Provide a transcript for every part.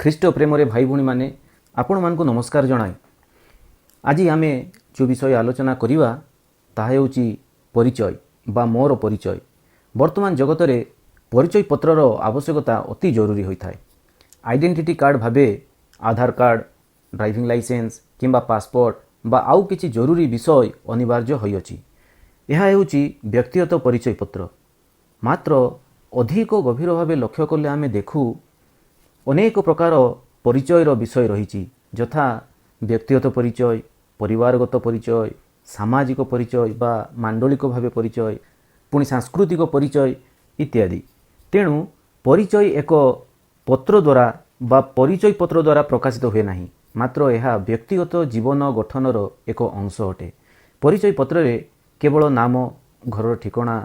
ଖ୍ରୀଷ୍ଟ ପ୍ରେମରେ ଭାଇ ଭଉଣୀ ମାନେ ଆପଣମାନଙ୍କୁ ନମସ୍କାର ଜଣାଏ। ଆଜି ଆମେ ଯେଉଁ ବିଷୟ ଆଲୋଚନା କରିବା ତାହା ହେଉଛି ପରିଚୟ ବା ମୋର ପରିଚୟ। ବର୍ତ୍ତମାନ ଜଗତରେ ପରିଚୟ ପତ୍ରର ଆବଶ୍ୟକତା ଅତି ଜରୁରୀ ହୋଇଥାଏ। ଆଇଡେଣ୍ଟିଟି କାର୍ଡ଼ ଭାବେ ଆଧାର କାର୍ଡ଼, ଡ୍ରାଇଭିଂ ଲାଇସେନ୍ସ କିମ୍ବା ପାସପୋର୍ଟ ବା ଆଉ କିଛି ଜରୁରୀ ବିଷୟ ଅନିବାର୍ଯ୍ୟ ହୋଇଅଛି। ଏହା ହେଉଛି ବ୍ୟକ୍ତିଗତ ପରିଚୟ ପତ୍ର। ମାତ୍ର ଅଧିକ ଗଭୀର ଭାବେ ଲକ୍ଷ୍ୟ କଲେ ଆମେ ଦେଖୁ ଅନେକ ପ୍ରକାର ପରିଚୟର ବିଷୟ ରହିଛି, ଯଥା ବ୍ୟକ୍ତିଗତ ପରିଚୟ, ପରିବାରଗତ ପରିଚୟ, ସାମାଜିକ ପରିଚୟ ବା ମାଣ୍ଡଳିକ ଭାବେ ପରିଚୟ, ପୁଣି ସାଂସ୍କୃତିକ ପରିଚୟ ଇତ୍ୟାଦି। ତେଣୁ ପରିଚୟ ଏକ ପତ୍ର ଦ୍ୱାରା ବା ପରିଚୟ ପତ୍ର ଦ୍ୱାରା ପ୍ରକାଶିତ ହୁଏ ନାହିଁ, ମାତ୍ର ଏହା ବ୍ୟକ୍ତିଗତ ଜୀବନ ଗଠନର ଏକ ଅଂଶ ଅଟେ। ପରିଚୟ ପତ୍ରରେ କେବଳ ନାମ, ଘରର ଠିକଣା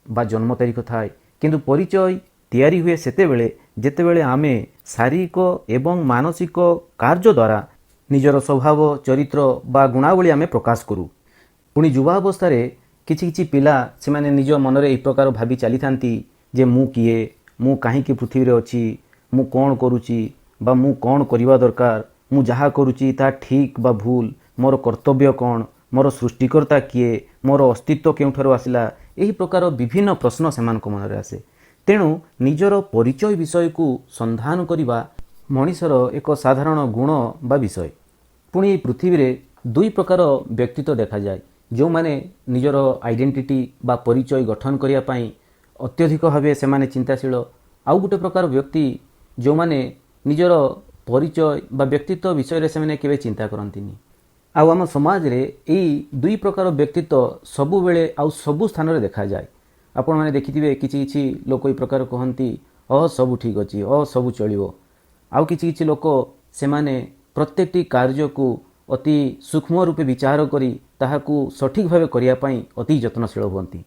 ବା ଜନ୍ମ ତାରିଖ ଥାଏ, କିନ୍ତୁ ପରିଚୟ ତିଆରି ହୁଏ ସେତେବେଳେ ଯେତେବେଳେ ଆମେ ଶାରୀରିକ ଏବଂ ମାନସିକ କାର୍ଯ୍ୟ ଦ୍ୱାରା ନିଜର ସ୍ୱଭାବ, ଚରିତ୍ର ବା ଗୁଣାବଳୀ ଆମେ ପ୍ରକାଶ କରୁ। ପୁଣି ଯୁବାବସ୍ଥାରେ କିଛି କିଛି ପିଲା ସେମାନେ ନିଜ ମନରେ ଏହି ପ୍ରକାର ଭାବି ଚାଲିଥାନ୍ତି ଯେ ମୁଁ କିଏ, ମୁଁ କାହିଁକି ପୃଥିବୀରେ ଅଛି, ମୁଁ କ'ଣ କରୁଛି ବା ମୁଁ କ'ଣ କରିବା ଦରକାର, ମୁଁ ଯାହା କରୁଛି ତାହା ଠିକ୍ ବା ଭୁଲ, ମୋର କର୍ତ୍ତବ୍ୟ କ'ଣ, ମୋର ସୃଷ୍ଟିକର୍ତ୍ତା କିଏ, ମୋର ଅସ୍ତିତ୍ୱ କେଉଁଠାରୁ ଆସିଲା, ଏହି ପ୍ରକାର ବିଭିନ୍ନ ପ୍ରଶ୍ନ ସେମାନଙ୍କ ମନରେ ଆସେ। ତେଣୁ ନିଜର ପରିଚୟ ବିଷୟକୁ ସନ୍ଧାନ କରିବା ମଣିଷର ଏକ ସାଧାରଣ ଗୁଣ ବା ବିଷୟ। ପୁଣି ଏହି ପୃଥିବୀରେ ଦୁଇ ପ୍ରକାର ବ୍ୟକ୍ତିତ୍ୱ ଦେଖାଯାଏ। ଯେଉଁମାନେ ନିଜର ଆଇଡେଣ୍ଟିଟି ବା ପରିଚୟ ଗଠନ କରିବା ପାଇଁ ଅତ୍ୟଧିକ ଭାବେ ସେମାନେ ଚିନ୍ତାଶୀଳ। ଆଉ ଗୋଟେ ପ୍ରକାର ବ୍ୟକ୍ତି ଯେଉଁମାନେ ନିଜର ପରିଚୟ ବା ବ୍ୟକ୍ତିତ୍ୱ ବିଷୟରେ ସେମାନେ କେବେ ଚିନ୍ତା କରନ୍ତିନି। ଆଉ ଆମ ସମାଜରେ ଏହି ଦୁଇ ପ୍ରକାର ବ୍ୟକ୍ତିତ୍ୱ ସବୁବେଳେ ଆଉ ସବୁ ସ୍ଥାନରେ ଦେଖାଯାଏ। ଆପଣମାନେ ଦେଖିଥିବେ କିଛି କିଛି ଲୋକ ଏହି ପ୍ରକାର କହନ୍ତି ସବୁ ଠିକ୍ ଅଛି, ସବୁ ଚଳିବ। ଆଉ କିଛି କିଛି ଲୋକ ସେମାନେ ପ୍ରତ୍ୟେକଟି କାର୍ଯ୍ୟକୁ ଅତି ସୂକ୍ଷ୍ମ ରୂପେ ବିଚାର କରି ତାହାକୁ ସଠିକ୍ ଭାବେ କରିବା ପାଇଁ ଅତି ଯତ୍ନଶୀଳ ହୁଅନ୍ତି।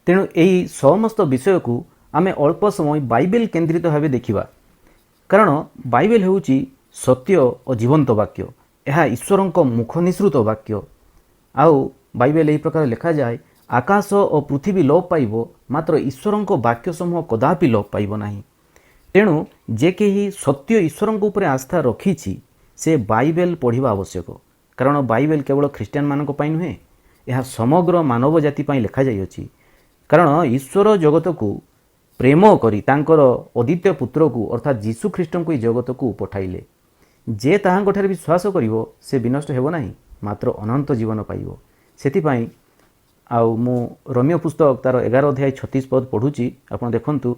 ତେଣୁ ଏହି ସମସ୍ତ ବିଷୟକୁ ଆମେ ଅଳ୍ପ ସମୟ ବାଇବେଲ କେନ୍ଦ୍ରିତ ଭାବେ ଦେଖିବା। କାରଣ ବାଇବେଲ ହେଉଛି ସତ୍ୟ ଓ ଜୀବନ୍ତ ବାକ୍ୟ। ଏହା ଈଶ୍ୱରଙ୍କ ମୁଖ ନିଃସୃତ ବାକ୍ୟ। ଆଉ ବାଇବେଲ ଏହି ପ୍ରକାର ଲେଖାଯାଏ, ଆକାଶ ଓ ପୃଥିବୀ ଲୋପ ପାଇବ, ମାତ୍ର ଈଶ୍ୱରଙ୍କ ବାକ୍ୟ ସମୂହ କଦାପି ଲୋପ ପାଇବ ନାହିଁ। ତେଣୁ ଯେ କେହି ସତ୍ୟ ଈଶ୍ୱରଙ୍କ ଉପରେ ଆସ୍ଥା ରଖିଛି ସେ ବାଇବେଲ ପଢ଼ିବା ଆବଶ୍ୟକ। କାରଣ ବାଇବେଲ କେବଳ ଖ୍ରୀଷ୍ଟିଆନମାନଙ୍କ ପାଇଁ ନୁହେଁ, ଏହା ସମଗ୍ର ମାନବ ଜାତି ପାଇଁ ଲେଖାଯାଇଅଛି। କାରଣ ଈଶ୍ୱର ଜଗତକୁ ପ୍ରେମ କରି ତାଙ୍କର ଅଦ୍ୱିତୀୟ ପୁତ୍ରକୁ ଅର୍ଥାତ୍ ଯୀଶୁ ଖ୍ରୀଷ୍ଟଙ୍କୁ ଏହି ଜଗତକୁ ପଠାଇଲେ। ଯେ ତାହାଙ୍କଠାରେ ବିଶ୍ୱାସ କରିବ ସେ ବିନଷ୍ଟ ହେବ ନାହିଁ, ମାତ୍ର ଅନନ୍ତ ଜୀବନ ପାଇବ। ସେଥିପାଇଁ ଆଉ ମୁଁ ରୋମିଓ ପୁସ୍ତକ ତାର 11 ଅଧ୍ୟାୟ 36 ପଦ ପଢ଼ୁଛି, ଆପଣ ଦେଖନ୍ତୁ।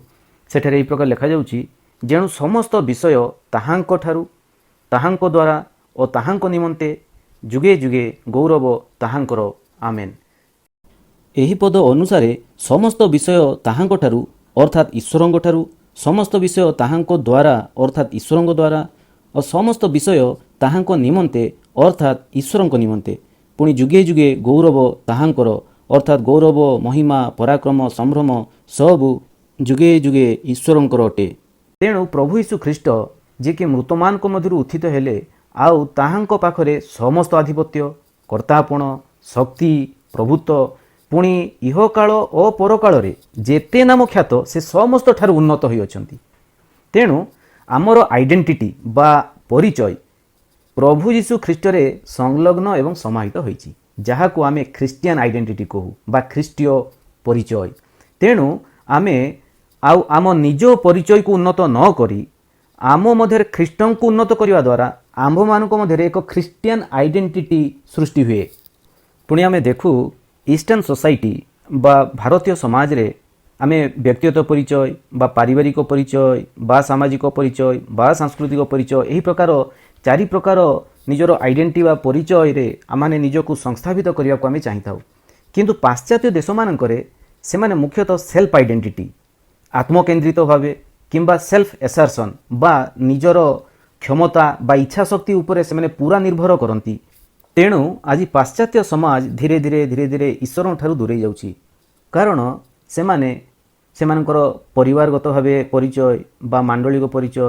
ସେଠାରେ ଏହି ପ୍ରକାର ଲେଖାଯାଉଛି, ଯେଣୁ ସମସ୍ତ ବିଷୟ ତାହାଙ୍କଠାରୁ, ତାହାଙ୍କ ଦ୍ୱାରା ଓ ତାହାଙ୍କ ନିମନ୍ତେ ଯୁଗେ ଯୁଗେ ଗୌରବ ତାହାଙ୍କର, ଆମେନ୍। ଏହି ପଦ ଅନୁସାରେ ସମସ୍ତ ବିଷୟ ତାହାଙ୍କଠାରୁ ଅର୍ଥାତ୍ ଈଶ୍ୱରଙ୍କଠାରୁ, ସମସ୍ତ ବିଷୟ ତାହାଙ୍କ ଦ୍ୱାରା ଅର୍ଥାତ୍ ଈଶ୍ୱରଙ୍କ ଦ୍ୱାରା ଓ ସମସ୍ତ ବିଷୟ ତାହାଙ୍କ ନିମନ୍ତେ ଅର୍ଥାତ୍ ଈଶ୍ୱରଙ୍କ ନିମନ୍ତେ, ପୁଣି ଯୁଗେ ଯୁଗେ ଗୌରବ ତାହାଙ୍କର ଅର୍ଥାତ୍ ଗୌରବ, ମହିମା, ପରାକ୍ରମ, ସମ୍ଭ୍ରମ ସବୁ ଯୁଗେ ଯୁଗେ ଈଶ୍ୱରଙ୍କର ଅଟେ। ତେଣୁ ପ୍ରଭୁ ଯୀଶୁ ଖ୍ରୀଷ୍ଟ ଯିଏକି ମୃତମାନଙ୍କ ମଧ୍ୟରୁ ଉତ୍ଥିତ ହେଲେ, ଆଉ ତାହାଙ୍କ ପାଖରେ ସମସ୍ତ ଆଧିପତ୍ୟ, କର୍ତ୍ତାପଣ, ଶକ୍ତି, ପ୍ରଭୁତ୍ୱ, ପୁଣି ଇହକାଳ ଓ ପରକାଳରେ ଯେତେ ନାମ ଖ୍ୟାତ ସେ ସମସ୍ତ ଠାରୁ ଉନ୍ନତ ହୋଇଅଛନ୍ତି। ତେଣୁ ଆମର ଆଇଡେଣ୍ଟିଟି ବା ପରିଚୟ ପ୍ରଭୁ ଯୀଶୁ ଖ୍ରୀଷ୍ଟରେ ସଂଲଗ୍ନ ଏବଂ ସମାହିତ ହୋଇଛି, ଯାହାକୁ ଆମେ ଖ୍ରୀଷ୍ଟିଆନ ଆଇଡେଣ୍ଟିଟି କହୁ ବା ଖ୍ରୀଷ୍ଟୀୟ ପରିଚୟ। ତେଣୁ ଆମେ ଆଉ ଆମ ନିଜ ପରିଚୟକୁ ଉନ୍ନତ ନ କରି ଆମ ମଧ୍ୟରେ ଖ୍ରୀଷ୍ଟଙ୍କୁ ଉନ୍ନତ କରିବା ଦ୍ୱାରା ଆମ୍ଭମାନଙ୍କ ମଧ୍ୟରେ ଏକ ଖ୍ରୀଷ୍ଟିଆନ ଆଇଡେଣ୍ଟିଟି ସୃଷ୍ଟି ହୁଏ। ପୁଣି ଆମେ ଦେଖୁ ଇଷ୍ଟର୍ଣ୍ଣ ସୋସାଇଟି ବା ଭାରତୀୟ ସମାଜରେ ଆମେ ବ୍ୟକ୍ତିଗତ ପରିଚୟ ବା ପାରିବାରିକ ପରିଚୟ ବା ସାମାଜିକ ପରିଚୟ ବା ସାଂସ୍କୃତିକ ପରିଚୟ, ଏହି ପ୍ରକାର 4 ପ୍ରକାର ନିଜର ଆଇଡେଣ୍ଟିଟି ବା ପରିଚୟରେ ଆମମାନେ ନିଜକୁ ସଂସ୍ଥାପିତ କରିବାକୁ ଆମେ ଚାହିଁଥାଉ। କିନ୍ତୁ ପାଶ୍ଚାତ୍ୟ ଦେଶମାନଙ୍କରେ ସେମାନେ ମୁଖ୍ୟତଃ ସେଲ୍ଫ ଆଇଡେଣ୍ଟିଟି, ଆତ୍ମକେନ୍ଦ୍ରିତ ଭାବେ କିମ୍ବା ସେଲ୍ଫ ଏସର୍ସନ୍ ବା ନିଜର କ୍ଷମତା ବା ଇଚ୍ଛା ଶକ୍ତି ଉପରେ ସେମାନେ ପୁରା ନିର୍ଭର କରନ୍ତି। ତେଣୁ ଆଜି ପାଶ୍ଚାତ୍ୟ ସମାଜ ଧୀରେ ଧୀରେ ଧୀରେ ଧୀରେ ଈଶ୍ୱରଙ୍କ ଠାରୁ ଦୂରେଇ ଯାଉଛି। କାରଣ ସେମାନେ ସେମାନଙ୍କର ପରିବାରଗତ ଭାବେ ପରିଚୟ ବା ମାଣ୍ଡଳିକ ପରିଚୟ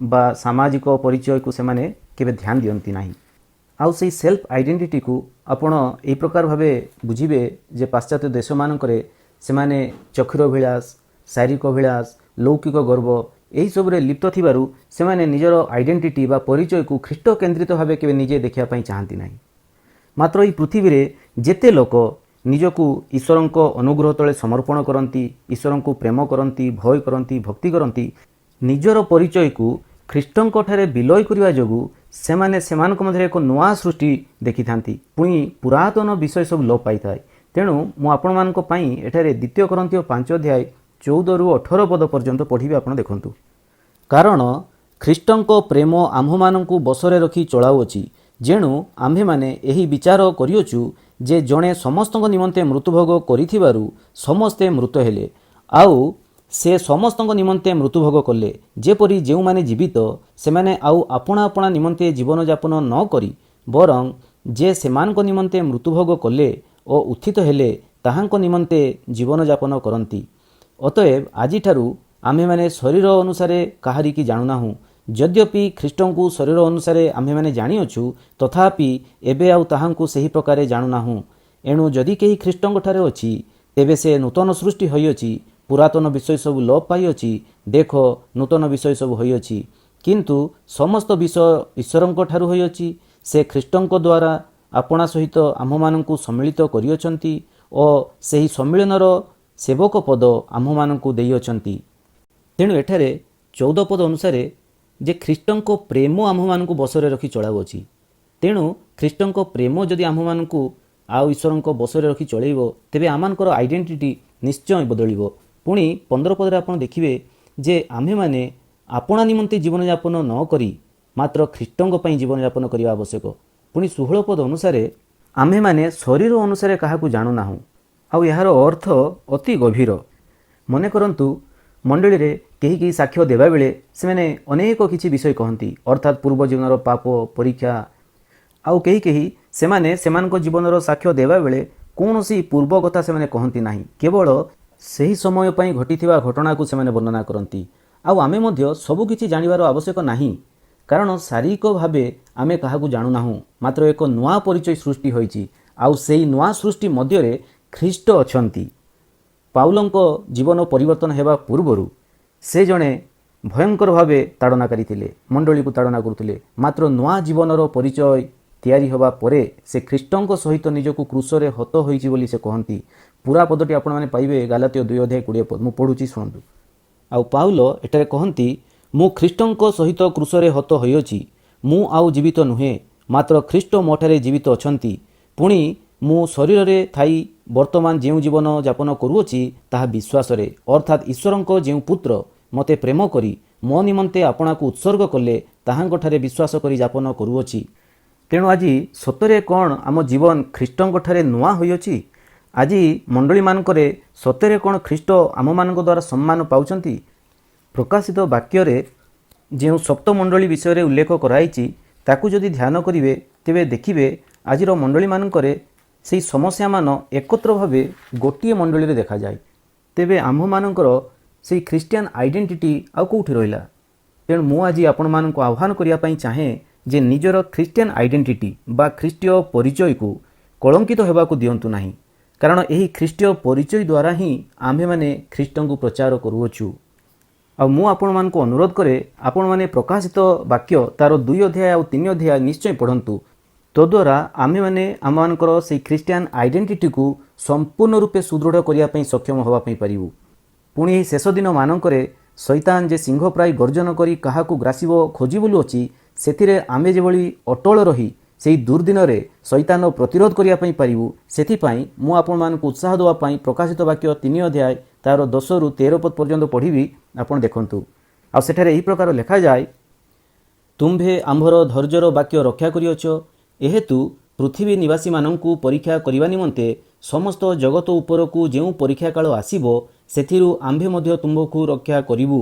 ବା ସାମାଜିକ ପରିଚୟକୁ ସେମାନେ କେବେ ଧ୍ୟାନ ଦିଅନ୍ତି ନାହିଁ। ଆଉ ସେଇ ସେଲ୍ଫ ଆଇଡେଣ୍ଟିଟିକୁ ଆପଣ ଏହି ପ୍ରକାର ଭାବେ ବୁଝିବେ ଯେ ପାଶ୍ଚାତ୍ୟ ଦେଶମାନଙ୍କରେ ସେମାନେ ଚକ୍ଷୁର ଅଭିଳାଷ, ଶାରୀରିକ ଅଭିଳାଷ, ଲୌକିକ ଗର୍ବ ଏହି ସବୁରେ ଲିପ୍ତ ଥିବାରୁ ସେମାନେ ନିଜର ଆଇଡେଣ୍ଟିଟି ବା ପରିଚୟକୁ ଖ୍ରୀଷ୍ଟ କେନ୍ଦ୍ରିତ ଭାବେ କେବେ ନିଜେ ଦେଖିବା ପାଇଁ ଚାହାନ୍ତି ନାହିଁ। ମାତ୍ର ଏହି ପୃଥିବୀରେ ଯେତେ ଲୋକ ନିଜକୁ ଈଶ୍ୱରଙ୍କ ଅନୁଗ୍ରହ ତଳେ ସମର୍ପଣ କରନ୍ତି, ଈଶ୍ୱରଙ୍କୁ ପ୍ରେମ କରନ୍ତି, ଭୟ କରନ୍ତି, ଭକ୍ତି କରନ୍ତି, ନିଜର ପରିଚୟକୁ ଖ୍ରୀଷ୍ଟଙ୍କଠାରେ ବିଲୟ କରିବା ଯୋଗୁଁ ସେମାନେ ସେମାନଙ୍କ ମଧ୍ୟରେ ଏକ ନୂଆ ସୃଷ୍ଟି ଦେଖିଥାନ୍ତି। ପୁଣି ପୁରାତନ ବିଷୟ ସବୁ ଲୋପ ପାଇଥାଏ। ତେଣୁ ମୁଁ ଆପଣମାନଙ୍କ ପାଇଁ ଏଠାରେ 2 Corinthians 5:14-18 ପଦ ପର୍ଯ୍ୟନ୍ତ ପଢ଼ିବି। ଆପଣ ଦେଖନ୍ତୁ। କାରଣ ଖ୍ରୀଷ୍ଟଙ୍କ ପ୍ରେମ ଆମ୍ଭମାନଙ୍କୁ ବଶରେ ରଖି ଚଳାଉଅଛି, ଯେଣୁ ଆମ୍ଭେମାନେ ଏହି ବିଚାର କରିଅଛୁ ଯେ ଜଣେ ସମସ୍ତଙ୍କ ନିମନ୍ତେ ମୃତ୍ୟୁଭୋଗ କରିଥିବାରୁ ସମସ୍ତେ ମୃତ ହେଲେ, ଆଉ ସେ ସମସ୍ତଙ୍କ ନିମନ୍ତେ ମୃତ୍ୟୁଭୋଗ କଲେ, ଯେପରି ଯେଉଁମାନେ ଜୀବିତ ସେମାନେ ଆଉ ଆପଣା ଆପଣା ନିମନ୍ତେ ଜୀବନଯାପନ ନ କରି ବରଂ ଯେ ସେମାନଙ୍କ ନିମନ୍ତେ ମୃତ୍ୟୁଭୋଗ କଲେ ଓ ଉତ୍ଥିତ ହେଲେ ତାହାଙ୍କ ନିମନ୍ତେ ଜୀବନଯାପନ କରନ୍ତି। ଅତଏବ ଆଜିଠାରୁ ଆମ୍ଭେମାନେ ଶରୀର ଅନୁସାରେ କାହାରିକି ଜାଣୁନାହୁଁ। ଯଦ୍ୟପି ଖ୍ରୀଷ୍ଟଙ୍କୁ ଶରୀର ଅନୁସାରେ ଆମ୍ଭେମାନେ ଜାଣିଅଛୁ, ତଥାପି ଏବେ ଆଉ ତାହାଙ୍କୁ ସେହି ପ୍ରକାରେ ଜାଣୁନାହୁଁ। ଏଣୁ ଯଦି କେହି ଖ୍ରୀଷ୍ଟଙ୍କଠାରେ ଅଛି, ତେବେ ସେ ନୂତନ ସୃଷ୍ଟି ହୋଇଅଛି, ପୁରାତନ ବିଷୟ ସବୁ ଲୋପ ପାଇଅଛି, ଦେଖ ନୂତନ ବିଷୟ ସବୁ ହୋଇଅଛି। କିନ୍ତୁ ସମସ୍ତ ବିଷୟ ଈଶ୍ୱରଙ୍କ ଠାରୁ ହୋଇଅଛି। ସେ ଖ୍ରୀଷ୍ଟଙ୍କ ଦ୍ୱାରା ଆପଣା ସହିତ ଆମ୍ଭମାନଙ୍କୁ ସମ୍ମିଳିତ କରିଅଛନ୍ତି ଓ ସେହି ସମ୍ମିଳନର ସେବକ ପଦ ଆମ୍ଭମାନଙ୍କୁ ଦେଇଅଛନ୍ତି। ତେଣୁ ଏଠାରେ 14 ପଦ ଅନୁସାରେ ଯେ ଖ୍ରୀଷ୍ଟଙ୍କ ପ୍ରେମ ଆମ୍ଭମାନଙ୍କୁ ବଶରେ ରଖି ଚଳାଉଅଛି। ତେଣୁ ଖ୍ରୀଷ୍ଟଙ୍କ ପ୍ରେମ ଯଦି ଆମ୍ଭମାନଙ୍କୁ ଆଉ ଈଶ୍ୱରଙ୍କ ବଶରେ ରଖି ଚଳାଇବ, ତେବେ ଆମମାନଙ୍କର ଆଇଡେଣ୍ଟିଟି ନିଶ୍ଚୟ ବଦଳିବ। ପୁଣି 15 ପଦରେ ଆପଣ ଦେଖିବେ ଯେ ଆମ୍ଭେମାନେ ଆପଣା ନିମନ୍ତେ ଜୀବନଯାପନ ନ କରି ମାତ୍ର ଖ୍ରୀଷ୍ଟଙ୍କ ପାଇଁ ଜୀବନଯାପନ କରିବା ଆବଶ୍ୟକ। ପୁଣି 16 ପଦ ଅନୁସାରେ ଆମ୍ଭେମାନେ ଶରୀର ଅନୁସାରେ କାହାକୁ ଜାଣୁନାହୁଁ। ଆଉ ଏହାର ଅର୍ଥ ଅତି ଗଭୀର। ମନେ କରନ୍ତୁ, ମଣ୍ଡଳୀରେ କେହି କେହି ସାକ୍ଷ୍ୟ ଦେବାବେଳେ ସେମାନେ ଅନେକ କିଛି ବିଷୟ କହନ୍ତି, ଅର୍ଥାତ୍ ପୂର୍ବ ଜୀବନର ପାପ, ପରୀକ୍ଷା। ଆଉ କେହି କେହି ସେମାନେ ସେମାନଙ୍କ ଜୀବନର ସାକ୍ଷ୍ୟ ଦେବାବେଳେ କୌଣସି ପୂର୍ବ କଥା ସେମାନେ କହନ୍ତି ନାହିଁ, କେବଳ ସେହି ସମୟ ପାଇଁ ଘଟିଥିବା ଘଟଣାକୁ ସେମାନେ ବର୍ଣ୍ଣନା କରନ୍ତି। ଆଉ ଆମେ ମଧ୍ୟ ସବୁକିଛି ଜାଣିବାର ଆବଶ୍ୟକ ନାହିଁ, କାରଣ ଶାରୀରିକ ଭାବେ ଆମେ କାହାକୁ ଜାଣୁନାହୁଁ। ମାତ୍ର ଏକ ନୂଆ ପରିଚୟ ସୃଷ୍ଟି ହୋଇଛି, ଆଉ ସେହି ନୂଆ ସୃଷ୍ଟି ମଧ୍ୟରେ ଖ୍ରୀଷ୍ଟ ଅଛନ୍ତି। ପାଉଲଙ୍କ ଜୀବନ ପରିବର୍ତ୍ତନ ହେବା ପୂର୍ବରୁ ସେ ଜଣେ ଭୟଙ୍କର ଭାବେ ତାଡ଼ନାକାରୀ ଥିଲେ, ମଣ୍ଡଳୀକୁ ତାଡ଼ନା କରୁଥିଲେ। ମାତ୍ର ନୂଆ ଜୀବନର ପରିଚୟ ତିଆରି ହେବା ପରେ ସେ ଖ୍ରୀଷ୍ଟଙ୍କ ସହିତ ନିଜକୁ କ୍ରୁଶରେ ହତ ହୋଇଛି ବୋଲି ସେ କହନ୍ତି। ପୁରା ପଦଟି ଆପଣମାନେ ପାଇବେ ଗାଲାତୀୟ 2:20 ପଦ। ମୁଁ ପଢ଼ୁଛି, ଶୁଣନ୍ତୁ। ଆଉ ପାଉଲ ଏଠାରେ କହନ୍ତି, ମୁଁ ଖ୍ରୀଷ୍ଟଙ୍କ ସହିତ କ୍ରୁଶରେ ହତ ହୋଇଅଛି। ମୁଁ ଆଉ ଜୀବିତ ନୁହେଁ, ମାତ୍ର ଖ୍ରୀଷ୍ଟ ମୋଠାରେ ଜୀବିତ ଅଛନ୍ତି। ପୁଣି ମୁଁ ଶରୀରରେ ଥାଇ ବର୍ତ୍ତମାନ ଯେଉଁ ଜୀବନ ଯାପନ କରୁଅଛି ତାହା ବିଶ୍ୱାସରେ, ଅର୍ଥାତ୍ ଈଶ୍ୱରଙ୍କ ଯେଉଁ ପୁତ୍ର ମୋତେ ପ୍ରେମ କରି ମୋ ନିମନ୍ତେ ଆପଣାକୁ ଉତ୍ସର୍ଗ କଲେ ତାହାଙ୍କଠାରେ ବିଶ୍ୱାସ କରି ଯାପନ କରୁଅଛି। ତେଣୁ ଆଜି ସତରେ କ'ଣ ଆମ ଜୀବନ ଖ୍ରୀଷ୍ଟଙ୍କଠାରେ ନୂଆ ହୋଇଅଛି? ଆଜି ମଣ୍ଡଳୀମାନଙ୍କରେ ସତରେ କ'ଣ ଖ୍ରୀଷ୍ଟ ଆମମାନଙ୍କ ଦ୍ୱାରା ସମ୍ମାନ ପାଉଛନ୍ତି? ପ୍ରକାଶିତ ବାକ୍ୟରେ ଯେଉଁ ସପ୍ତ ମଣ୍ଡଳୀ ବିଷୟରେ ଉଲ୍ଲେଖ କରାଯାଇଛି ତାକୁ ଯଦି ଧ୍ୟାନ କରିବେ, ତେବେ ଦେଖିବେ ଆଜିର ମଣ୍ଡଳୀମାନଙ୍କରେ ସେହି ସମସ୍ୟାମାନ ଏକତ୍ର ଭାବେ ଗୋଟିଏ ମଣ୍ଡଳୀରେ ଦେଖାଯାଏ। ତେବେ ଆମ୍ଭମାନଙ୍କର ସେହି ଖ୍ରୀଷ୍ଟିଆନ ଆଇଡେଣ୍ଟିଟି ଆଉ କେଉଁଠି ରହିଲା? ତେଣୁ ମୁଁ ଆଜି ଆପଣମାନଙ୍କୁ ଆହ୍ୱାନ କରିବା ପାଇଁ ଚାହେଁ ଯେ ନିଜର ଖ୍ରୀଷ୍ଟିଆନ ଆଇଡେଣ୍ଟିଟି ବା ଖ୍ରୀଷ୍ଟୀୟ ପରିଚୟକୁ କଳଙ୍କିତ ହେବାକୁ ଦିଅନ୍ତୁ ନାହିଁ, କାରଣ ଏହି ଖ୍ରୀଷ୍ଟୀୟ ପରିଚୟ ଦ୍ୱାରା ହିଁ ଆମ୍ଭେମାନେ ଖ୍ରୀଷ୍ଟଙ୍କୁ ପ୍ରଚାର କରୁଅଛୁ। ଆଉ ମୁଁ ଆପଣମାନଙ୍କୁ ଅନୁରୋଧ କରେ, ଆପଣମାନେ ପ୍ରକାଶିତ ବାକ୍ୟ ତାର 2 ଅଧ୍ୟାୟ ଆଉ 3 ଅଧ୍ୟାୟ ନିଶ୍ଚୟ ପଢ଼ନ୍ତୁ। ତଦ୍ୱାରା ଆମ୍ଭେମାନେ ଆମମାନଙ୍କର ସେହି ଖ୍ରୀଷ୍ଟିଆନ ଆଇଡେଣ୍ଟିଟିକୁ ସମ୍ପୂର୍ଣ୍ଣ ରୂପେ ସୁଦୃଢ଼ କରିବା ପାଇଁ ସକ୍ଷମ ହେବା ପାଇଁ ପାରିବୁ। ପୁଣି ଏହି ଶେଷ ଦିନମାନଙ୍କରେ ଶୈତାନ ଯେ ସିଂହ ପ୍ରାୟ ଗର୍ଜନ କରି କାହାକୁ ଗ୍ରାସିବ ଖୋଜି ବୁଲୁଅଛି, ସେଥିରେ ଆମେ ଯେଭଳି ଅଟଳ ରହି ସେହି ଦୁର୍ଦିନରେ ଶୈତାନ ପ୍ରତିରୋଧ କରିବା ପାଇଁ ପାରିବୁ, ସେଥିପାଇଁ ମୁଁ ଆପଣମାନଙ୍କୁ ଉତ୍ସାହ ଦେବା ପାଇଁ ପ୍ରକାଶିତ ବାକ୍ୟ 3 ଅଧ୍ୟାୟ ତାର 10-13 ପଦ ପର୍ଯ୍ୟନ୍ତ ପଢ଼ିବି। ଆପଣ ଦେଖନ୍ତୁ। ଆଉ ସେଠାରେ ଏହି ପ୍ରକାର ଲେଖାଯାଏ, ତୁମ୍ଭେ ଆମ୍ଭର ଧୈର୍ଯ୍ୟର ବାକ୍ୟ ରକ୍ଷା କରିଅଛ। ଏହେତୁ ପୃଥିବୀ ନିବାସୀମାନଙ୍କୁ ପରୀକ୍ଷା କରିବା ନିମନ୍ତେ ସମସ୍ତ ଜଗତ ଉପରକୁ ଯେଉଁ ପରୀକ୍ଷା କାଳ ଆସିବ, ସେଥିରୁ ଆମ୍ଭେ ମଧ୍ୟ ତୁମ୍ଭକୁ ରକ୍ଷା କରିବୁ।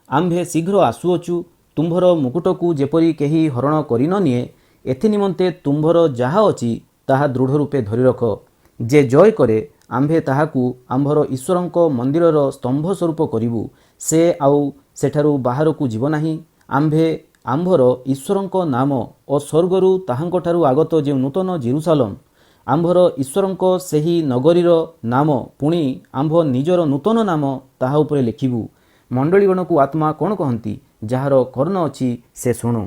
ଆମ୍ଭେ ଶୀଘ୍ର ଆସୁଅଛୁ। ତୁମ୍ଭର ମୁକୁଟକୁ ଯେପରି କେହି ହରଣ କରି ନ ନିଏ, ଏଥିନିମନ୍ତେ ତୁମ୍ଭର ଯାହା ଅଛି ତାହା ଦୃଢ଼ ରୂପେ ଧରି ରଖ। ଯେ ଜୟ କରେ ଆମ୍ଭେ ତାହାକୁ ଆମ୍ଭର ଈଶ୍ୱରଙ୍କ ମନ୍ଦିରର ସ୍ତମ୍ଭ ସ୍ୱରୂପ କରିବୁ। ସେ ଆଉ ସେଠାରୁ ବାହାରକୁ ଯିବ ନାହିଁ। ଆମ୍ଭେ ଆମ୍ଭର ଈଶ୍ୱରଙ୍କ ନାମ ଓ ସ୍ୱର୍ଗରୁ ତାହାଙ୍କଠାରୁ ଆଗତ ଯେଉଁ ନୂତନ ଜେରୁସାଲମ, ଆମ୍ଭର ଈଶ୍ୱରଙ୍କ ସେହି ନଗରୀର ନାମ, ପୁଣି ଆମ୍ଭ ନିଜର ନୂତନ ନାମ ତାହା ଉପରେ ଲେଖିବୁ। ମଣ୍ଡଳୀଗଣକୁ ଆତ୍ମା କ'ଣ କହନ୍ତି? ଯାହାର କର୍ଣ୍ଣ ଅଛି ସେ ଶୁଣୁ।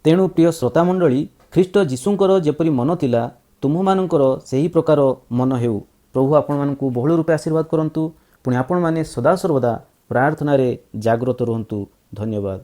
ତେଣୁ ପ୍ରିୟ ଶ୍ରୋତାମଣ୍ଡଳୀ, ଖ୍ରୀଷ୍ଟ ଯୀଶୁଙ୍କର ଯେପରି ମନ ଥିଲା ତୁମ୍ଭମାନଙ୍କର ସେହି ପ୍ରକାର ମନ ହେଉ। ପ୍ରଭୁ ଆପଣମାନଙ୍କୁ ବହୁଳ ରୂପେ ଆଶୀର୍ବାଦ କରନ୍ତୁ। ପୁଣି ଆପଣମାନେ ସଦାସର୍ବଦା ପ୍ରାର୍ଥନାରେ ଜାଗ୍ରତ ରୁହନ୍ତୁ। ଧନ୍ୟବାଦ।